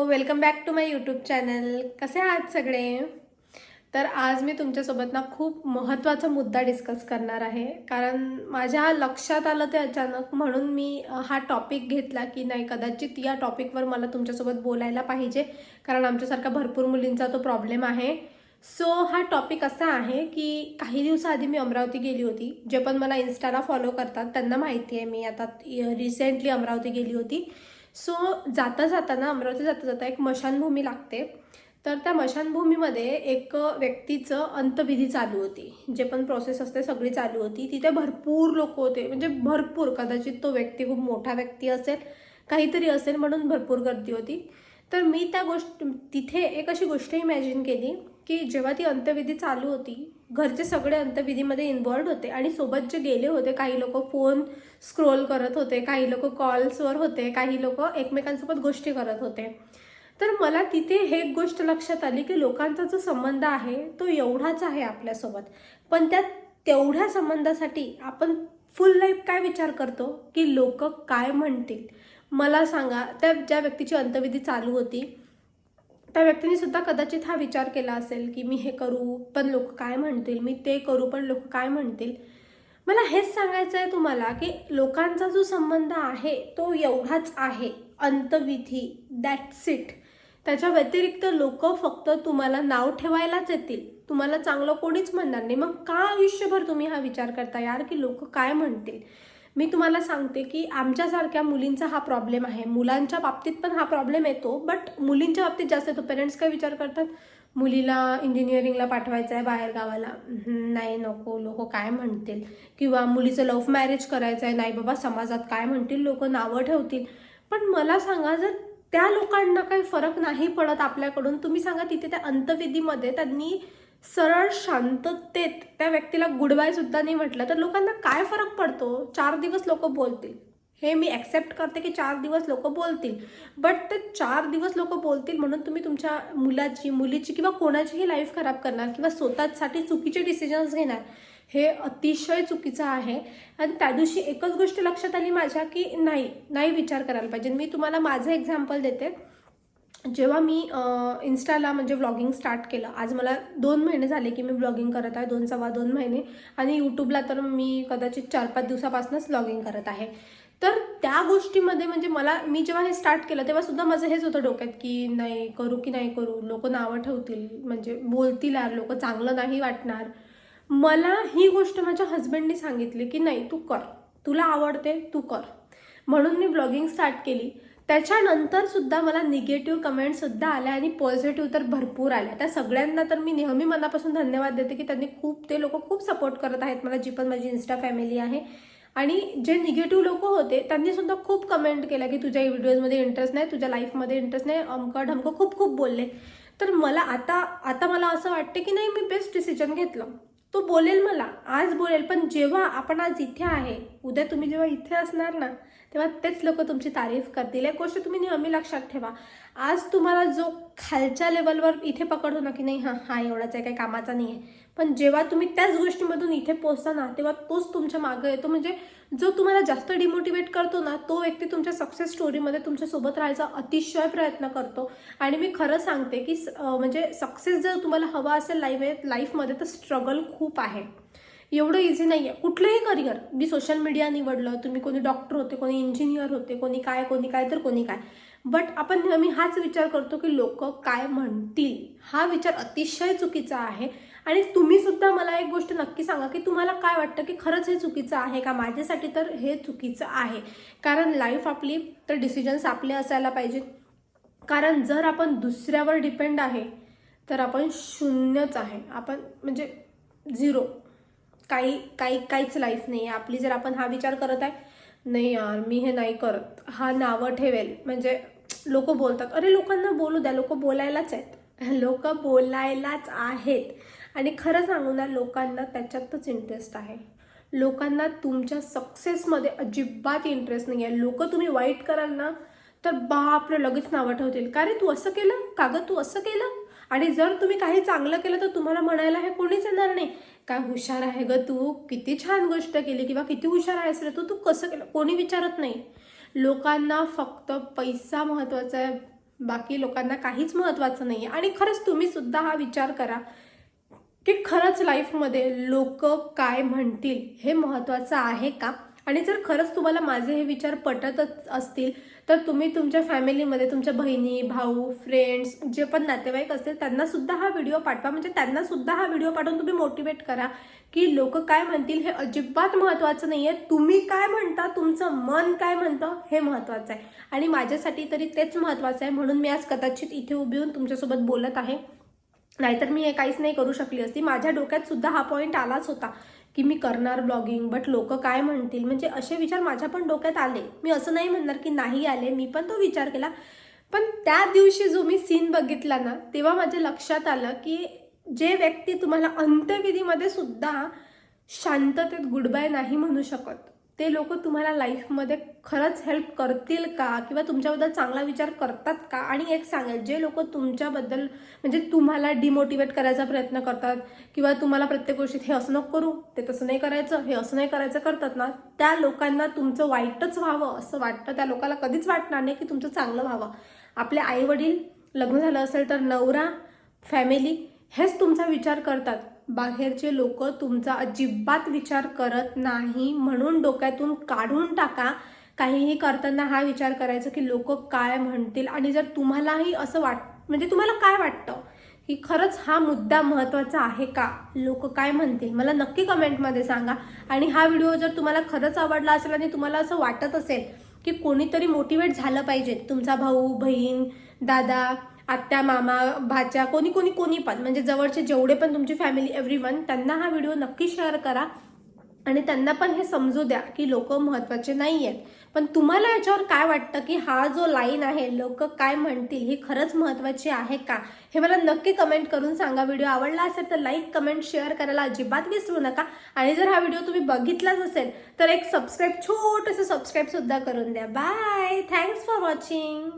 Welcome back to my YouTube channel. कसे आहात सगळे? तर आज मी तुमच्यासोबत खूप महत्त्वाचा मुद्दा डिस्कस करणार आहे. कारण माझ्या लक्षात आलं ते अचानक, म्हणून मी हा टॉपिक घेतला की नाही, कदाचित या टॉपिकवर मला तुमच्यासोबत बोलायला पाहिजे. कारण आमच्यासारखा भरपूर मुलींचा तो प्रॉब्लेम आहे. सो हा टॉपिक असा आहे की काही दिवसाआधी मी अमरावती गेली होती. जे पण मला इन्स्टाला फॉलो करतात त्यांना माहिती आहे, मी आता रिसेंटली अमरावती गेली होती. सो जाता जाता एक मशानभूमी लागते. तर त्या मशानभूमीमध्ये एक व्यक्तीचं अंत्यविधी चालू होती. जे पण प्रोसेस असते सगळी चालू होती. तिथे भरपूर लोक होते, म्हणजे भरपूर. कदाचित तो व्यक्ती खूप मोठा व्यक्ती असेल, काहीतरी असेल, म्हणून भरपूर गर्दी होती. तर मी तिथे एक अशी गोष्ट इमॅजिन केली की जेव्हा ती अंत्यविधी चालू होती, घरचे सगळे अंत्यविधीमध्ये इन्व्हॉल्ड होते आणि सोबत जे गेले होते, काही लोक फोन स्क्रोल करत होते, काही लोक कॉल्सवर होते, काही लोक एकमेकांसोबत गोष्टी करत होते. तर मला तिथे हे एक गोष्ट लक्षात आली की लोकांचा जो संबंध आहे तो एवढाच आहे आपल्यासोबत, पण त्या तेवढ्या संबंधासाठी आपण फुल लाईफ काय विचार करतो की लोक काय म्हणतील. मला सांगा, त्या ज्या व्यक्तीची अंत्यविधी चालू होती त्या व्यक्तीने सुद्धा कदाचित हा विचार केला असेल की मी हे करू पण लोक काय म्हणतील, मी ते करू पण लोक काय म्हणतील. मला हेच सांगायचं आहे तुम्हाला की लोकांचा जो संबंध आहे तो एवढाच आहे, अंतविधी, दॅट्स इट. त्याच्या व्यतिरिक्त लोक फक्त तुम्हाला नाव ठेवायलाच येतील, तुम्हाला चांगलं कोणीच म्हणणार नाही. मग का आयुष्यभर तुम्ही हा विचार करता यार की लोक काय म्हणतील. मी तुम्हाला सांगते की आमच्यासारख्या मुलींचा हा प्रॉब्लेम आहे. मुलांच्या बाबतीत पण हा प्रॉब्लेम येतो, बट मुलींच्या बाबतीत जास्त येतो. पेरेंट्स काय विचार करतात, मुलीला इंजिनिअरिंगला पाठवायचं आहे बाहेर गावाला, नाही नको, लोक काय म्हणतील. किंवा मुलीचं लव्ह मॅरेज करायचं आहे, नाही बाबा समाजात काय म्हणतील, लोक नावं ठेवतील. पण मला सांगा, जर त्या लोकांना काही फरक नाही पडत आपल्याकडून, तुम्ही सांगा तिथे त्या अंत्यविधीमध्ये त्यांनी सरळ शांततेत त्या व्यक्तीला गुड बाय सुद्धा नाही म्हटलं, तर लोकांना काय फरक पडतो. 4 दिवस लोक बोलतील, हे मी ॲक्सेप्ट करते की 4 दिवस लोक बोलतील, बट ते 4 दिवस लोक बोलतील म्हणून तुम्ही तुमच्या मुलाची, मुलीची किंवा कोणाचीही लाईफ खराब करणार किंवा स्वतःसाठी चुकीचे डिसिजन्स घेणार, हे अतिशय चुकीचं आहे. आणि त्या दिवशी एकच गोष्ट लक्षात आली माझ्या की नाही विचार करायला पाहिजे. मी तुम्हाला माझं एक्झाम्पल देते. जेव्हा मी इन्स्टाला म्हणजे व्लॉगिंग स्टार्ट केलं, आज मला 2 महिने झाले की मी व्लॉगिंग करत आहे, 2 महिने. आणि यूट्यूबला तर मी कदाचित 4-5 दिवसापासूनच व्लॉगिंग करत आहे. तर त्या गोष्टीमध्ये म्हणजे मी जेव्हा हे स्टार्ट केलं तेव्हा सुद्धा माझं हेच होतं डोक्यात की नाही करू की नाही करू, लोक नावं ठेवतील, म्हणजे बोलतील यार लोक, चांगलं नाही वाटणार. मला ही गोष्ट माझ्या हस्बंडनी सांगितली की नाही तू कर, तुला आवडते तू कर, म्हणून मी ब्लॉगिंग स्टार्ट केली. त्याच्यानंतर सुद्धा मला निगेटिव्ह कमेंट्स सुद्धा आल्या आणि पॉझिटिव्ह तर भरपूर आल्या. त्या सगळ्यांना तर मी नेहमी मनापासून धन्यवाद देते की ते लोक खूप सपोर्ट करत आहेत मला, जी पण माझी इन्स्टा फॅमिली आहे. आणि जे निगेटिव्ह लोक होते त्यांनी सुद्धा खूप कमेंट केल्या की तुझ्या व्हिडिओजमध्ये इंटरेस्ट नाही, तुझ्या लाईफमध्ये इंटरेस्ट नाही, अमकं ढमकं खूप बोलले. तर मला आता मला असं वाटते की नाही, मी बेस्ट डिसिजन घेतलं. तो बोलेल मला, आज बोलेल, पण जेव्हा आपण आज इथे आहे, उद्या तुम्ही जेव्हा इथे असणार ना, तेव्हा तेच लोक तुमची तारीफ करतील. एक गोष्ट तुम्ही नेहमी लक्षात ठेवा, आज तुम्हाला जो खालच्या लेवलवर इथे पकडतो ना की नाही हा एवढाच आहे, काही कामाचा नाही आहे, पण जेव्हा तुम्ही त्याच गोष्टीमधून इथे पोहोचता ना, तेव्हा तोच तुमच्या मागं येतो. म्हणजे जो तुम्हाला जास्त डिमोटिवेट करतो ना, तो व्यक्ती तुमच्या सक्सेस स्टोरीमध्ये तुमच्यासोबत राहायचा अतिशय प्रयत्न करतो. आणि मी खरं सांगते की म्हणजे सक्सेस जर तुम्हाला हवा असेल लाईफमध्ये, तर स्ट्रगल खूप आहे, एवढं इझी नाही आहे. कुठलंही करिअर, मी सोशल मीडिया निवडलं, तुम्ही कोणी डॉक्टर होते, कोणी इंजिनियर होते, कोणी काय तर कोणी काय, बट आपण नेहमी हाच विचार करतो की लोक काय म्हणतील. हा विचार अतिशय चुकीचा आहे. आणि तुम्ही सुद्धा मला एक गोष्ट नक्की सांगा की तुम्हाला काय वाटतं की खरंच हे चुकीचं आहे का. माझ्यासाठी तर हे चुकीचं आहे. कारण लाईफ आपली, तर डिसिजन्स आपले असायला पाहिजे. कारण जर आपण दुसऱ्यावर डिपेंड आहे तर आपण शून्यच आहे, आपण म्हणजे झिरो, काहीच लाईफ नाही आहे आपली. जर आपण हा विचार करत आहे नाही यार मी हे नाही करत, हा नावं ठेवेल, म्हणजे लोक बोलतात, अरे लोकांना बोलू द्या, लोक बोलायलाच आहेत. आणि खरं सांगू ना, लोकांना त्याच्यातच इंटरेस्ट आहे. लोकांना तुमच्या सक्सेसमध्ये अजिबात इंटरेस्ट नाही आहे. लोक तुम्ही वाईट कराल ना, तर बापरे लगेच नावं ठेवतील, का रे तू असं केलं, का गं तू असं केलं. आणि जर तुम्ही काही चांगलं केलं तर तुम्हाला म्हणायला हे कोणीच येणार नाही, काय हुशार आहे ग तू, किती छान गोष्ट केली, किंवा किती हुशार आहेस रे तू कसं केलं, कोणी विचारत नाही. लोकांना फक्त पैसा महत्त्वाचा आहे, बाकी लोकांना काहीच महत्त्वाचं नाही आहे. आणि खरंच तुम्ही सुद्धा हा विचार करा की खरंच लाईफमध्ये लोक काय म्हणतील हे महत्त्वाचं आहे का? आणि जर खरंच तुम्हाला माझे हे विचार पटतच असतील तर तुम्ही तुमच्या फॅमिलीमध्ये तुमच्या बहिणी, भाऊ, फ्रेंड्स जे पण नातेवाईक असतील त्यांना सुद्धा हा व्हिडिओ पाठवा. म्हणजे त्यांना सुद्धा हा व्हिडिओ पाठवून तुम्ही मोटिवेट करा की लोक काय म्हणतील हे अजिबात महत्त्वाचं नाही आहे. तुम्ही काय म्हणता, तुमचं मन काय म्हणतं हे महत्त्वाचं आहे. आणि माझ्यासाठी तरी तेच महत्त्वाचं आहे. म्हणून मी आज कदाचित इथे उभी होऊन तुमच्यासोबत बोलत आहे. नाहीतर मी हे काहीच नाही करू शकली असती. माझ्या डोक्यात सुद्धा हा पॉईंट आलाच होता की मी करणार ब्लॉगिंग, बट लोक काय म्हणतील, म्हणजे असे विचार माझ्या पण डोक्यात आले. मी असं नाही म्हणणार की नाही आले, मी पण तो विचार केला. पण त्या दिवशी जो मी सीन बघितला ना, तेव्हा माझ्या लक्षात आलं की जे व्यक्ती तुम्हाला अंत्यविधीमध्ये सुद्धा शांततेत गुड बाय नाही म्हणू शकत, ते लोक तुम्हाला लाईफमध्ये खरंच हेल्प करतील का, किंवा तुमच्याबद्दल चांगला विचार करतात का? आणि एक सांगेल, जे लोक तुमच्याबद्दल म्हणजे तुम्हाला डिमोटिवेट करायचा प्रयत्न करतात किंवा तुम्हाला प्रत्येक गोष्टीत हे असं नको करू, ते तसं नाही करायचं, हे असं नाही करायचं करतात ना, त्या लोकांना तुमचं वाईटच व्हावं असं वाटतं. त्या लोकांना कधीच वाटणार नाही की तुमचं चांगलं व्हावं. आपले आईवडील, लग्न झालं असेल तर नवरा, फॅमिली हेच तुमचा विचार करतात. बाहेरचे लोक तुमचा अजिबात विचार करत नाही. म्हणून डोक्यातून काढून टाका काहीही करताना हा विचार करायचा की लोक काय म्हणतील. आणि जर तुम्हालाही असं म्हणजे तुम्हाला काय वाटतं की खरंच हा मुद्दा महत्त्वाचा आहे का, लोक काय म्हणतील, मला नक्की कमेंटमध्ये सांगा. आणि हा व्हिडिओ जर तुम्हाला खरंच आवडला असेल आणि तुम्हाला असं वाटत असेल की कोणीतरी मोटिवेट झालं पाहिजे, तुमचा भाऊ, बहीण, दादा, आत्या, मामा, भाच्या, कोणी पण, म्हणजे जवळचे जेवढे पण तुमची फॅमिली, एव्हरीवन, त्यांना हा व्हिडिओ नक्की शेअर करा. आणि त्यांना पण हे समजू द्या की लोक महत्त्वाचे नाही आहेत. पण तुम्हाला याच्यावर काय वाटतं की हा जो लाईन आहे, लोक काय म्हणतील, ही खरंच महत्त्वाची आहे का, हे मला नक्की कमेंट करून सांगा. व्हिडिओ आवडला असेल तर लाईक, कमेंट, शेअर करायला अजिबात विसरू नका. आणि जर हा व्हिडिओ तुम्ही बघितलाच असेल तर एक छोटंसं सबस्क्राईब सुद्धा करून द्या. Bye, thanks for watching.